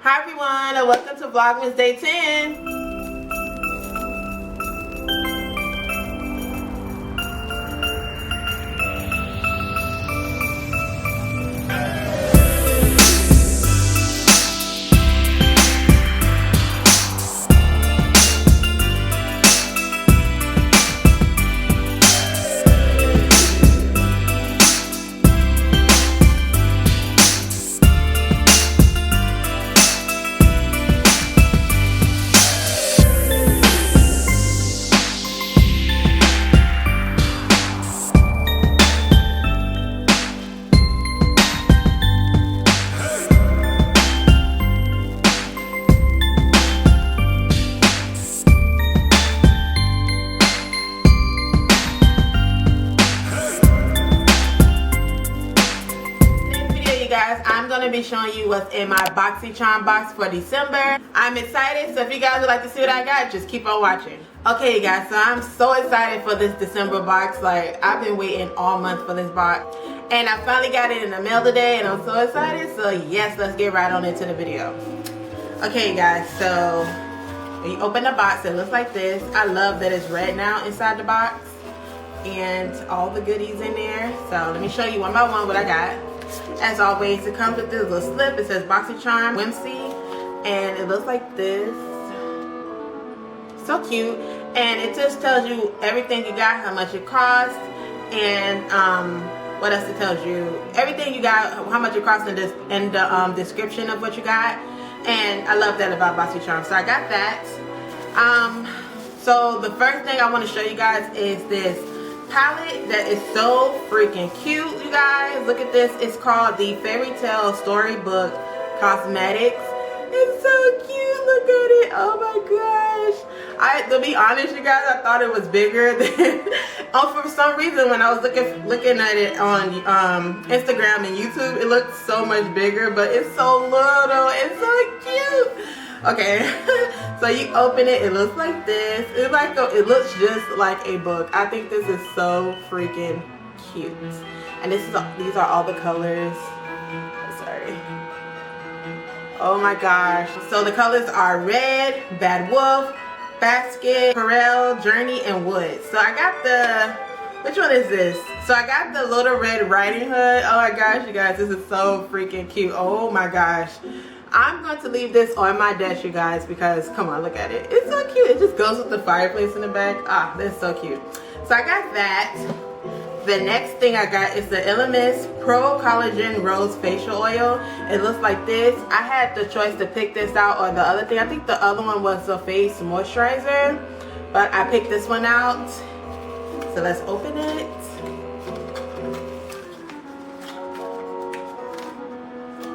Hi everyone, and welcome to Vlogmas Day 10. I'm going to be showing you what's in my Boxycharm box for December. I'm excited, so if you guys would like to see what I got, just keep on watching. Okay, you guys, so I'm so excited for this December box. Like, I've been waiting all month for this box, and I finally got it in the mail today, and I'm so excited. So yes, let's get right on into the video. Okay, guys, so when you open the box, it looks like this. I love that it's red now inside the box, and all the goodies in there. So let me show you one by one what I got. As always, it comes with this little slip. It says Boxycharm Whimsy, and it looks like this. So cute. And it just tells you everything you got, how much it costs, and what else it tells you? Everything you got, how much it costs in the description of what you got. And I love that about Boxycharm. So I got that. So the first thing I want to show you guys is this palette that is so freaking cute, you guys. Look at this. It's called the Fairy Tale Storybook Cosmetics. It's so cute. Look at it. Oh my gosh. To be honest, you guys, I thought it was bigger than for some reason when I was looking at it on Instagram and YouTube, it looked so much bigger, but it's so little. It's so cute. Okay, so you open it, it looks like this. It looks just like a book. I think this is so freaking cute. And these are all the colors. Sorry. Oh my gosh. So the colors are red, Bad Wolf, Basket, Corel, Journey, and Wood. So I got which one is this? So I got the Little Red Riding Hood. Oh my gosh, you guys, this is so freaking cute. Oh my gosh. I'm going to leave this on my desk, you guys, because come on, look at it. It's so cute. It just goes with the fireplace in the back. Ah, that's so cute. So I got that. The next thing I got is the Elemis Pro Collagen Rose Facial Oil. It looks like this. I had the choice to pick this out or the other thing. I think the other one was the face moisturizer, but I picked this one out. So let's open it.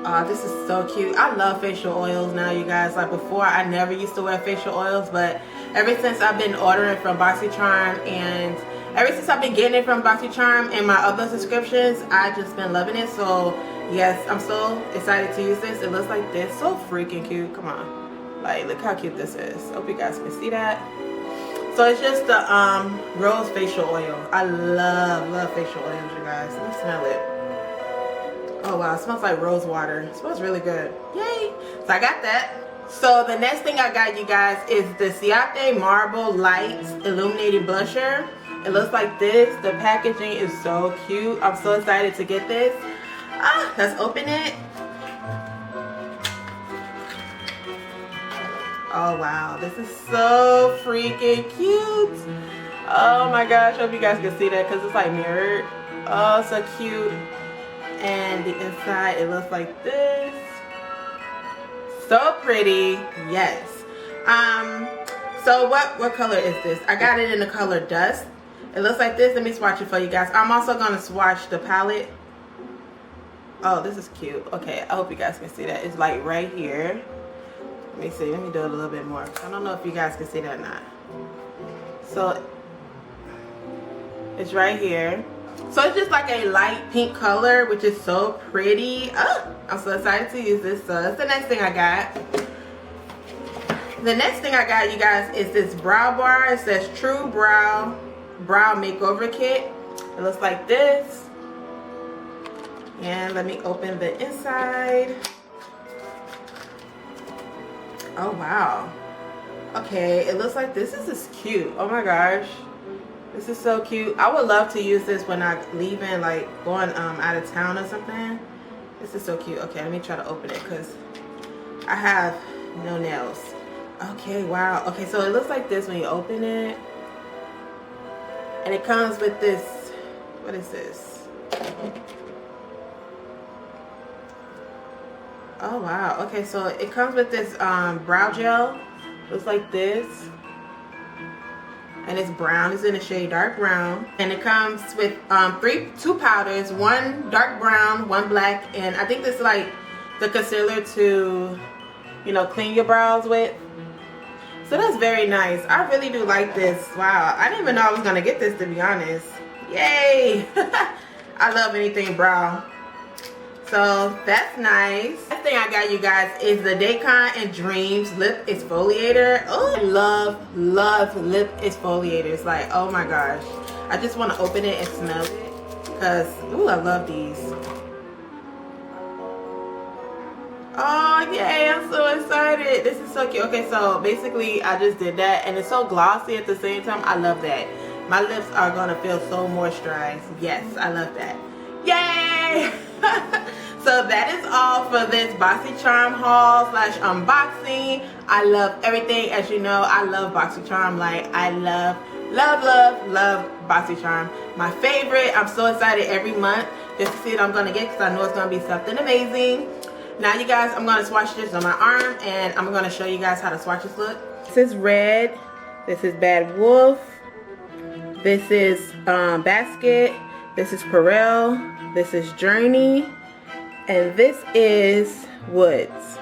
Oh, this is so cute. I love facial oils now, you guys. Like before, I never used to wear facial oils, but ever since I've been ordering from Boxycharm and ever since I've been getting it from Boxycharm and my other subscriptions, I just been loving it. So yes, I'm so excited to use this. It looks like this. So freaking cute. Come on. Like, look how cute this is. Hope you guys can see that. So it's just the rose facial oil. I love facial oils, you guys. Let me smell it. Oh wow, it smells like rose water. It smells really good. Yay! So I got that. So the next thing I got, you guys, is the Ciate Marble Lights Illuminating Blusher. It looks like this. The packaging is so cute. I'm so excited to get this. Let's open it. Oh wow, this is so freaking cute. Oh my gosh, hope you guys can see that because it's like mirrored. Oh, so cute. And the inside, it looks like this. So pretty. Yes. So what color is this? I got it in the color Dust. It looks like this. Let me swatch it for you guys. I'm also going to swatch the palette. Oh, this is cute. Okay, I hope you guys can see that. It's like right here. Let me see. Let me do it a little bit more. I don't know if you guys can see that or not. So it's right here. So it's just like a light pink color, which is so pretty. I'm so excited to use this. So that's the next thing I got. The next thing I got, you guys, is this brow bar. It says True Brow Makeover Kit. It looks like this. And let me open the inside. Oh wow. Okay, it looks like this is cute. Oh my gosh. This is so cute. I would love to use this when I'm leaving, like going out of town or something. This is so cute. Okay, let me try to open it because I have no nails. Okay, wow. Okay, so it looks like this when you open it. And it comes with this, what is this? Oh wow. Okay, so it comes with this brow gel. Looks like this. And it's brown. It's in the shade dark brown. And it comes with two powders, one dark brown, one black, and I think this is like the concealer to, you know, clean your brows with. So that's very nice. I really do like this. Wow, I didn't even know I was gonna get this, to be honest. Yay! I love anything brow. So that's nice. Next thing I got, you guys, is the Daycon and Dreams lip exfoliator. Oh, I love lip exfoliators. Like, oh my gosh, I just want to open it and smell it because, ooh, I love these. Oh yay, I'm so excited. This is so cute. Okay, so basically I just did that and it's so glossy at the same time. I love that. My lips are gonna feel so moisturized. Yes, I love that. Yay! So that is all for this Boxycharm haul slash unboxing. I love everything. As you know, I love Boxycharm. Like, I love Boxycharm. My favorite. I'm so excited every month just to see what I'm gonna get because I know it's gonna be something amazing. Now you guys, I'm gonna swatch this on my arm and I'm gonna show you guys how the swatches look. This is Red. This is Bad Wolf. This is Basket. This is Perel. This is Journey. And this is Woods.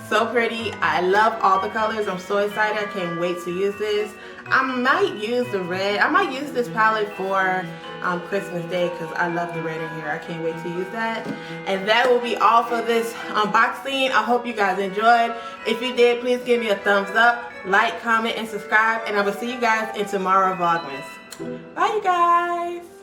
So pretty. I love all the colors. I'm so excited. I can't wait to use this. I might use the red. I might use this palette for Christmas Day because I love the red in here. I can't wait to use that. And that will be all for this unboxing. I hope you guys enjoyed. If you did, please give me a thumbs up, like, comment, and subscribe. And I will see you guys in tomorrow's Vlogmas. Bye, you guys.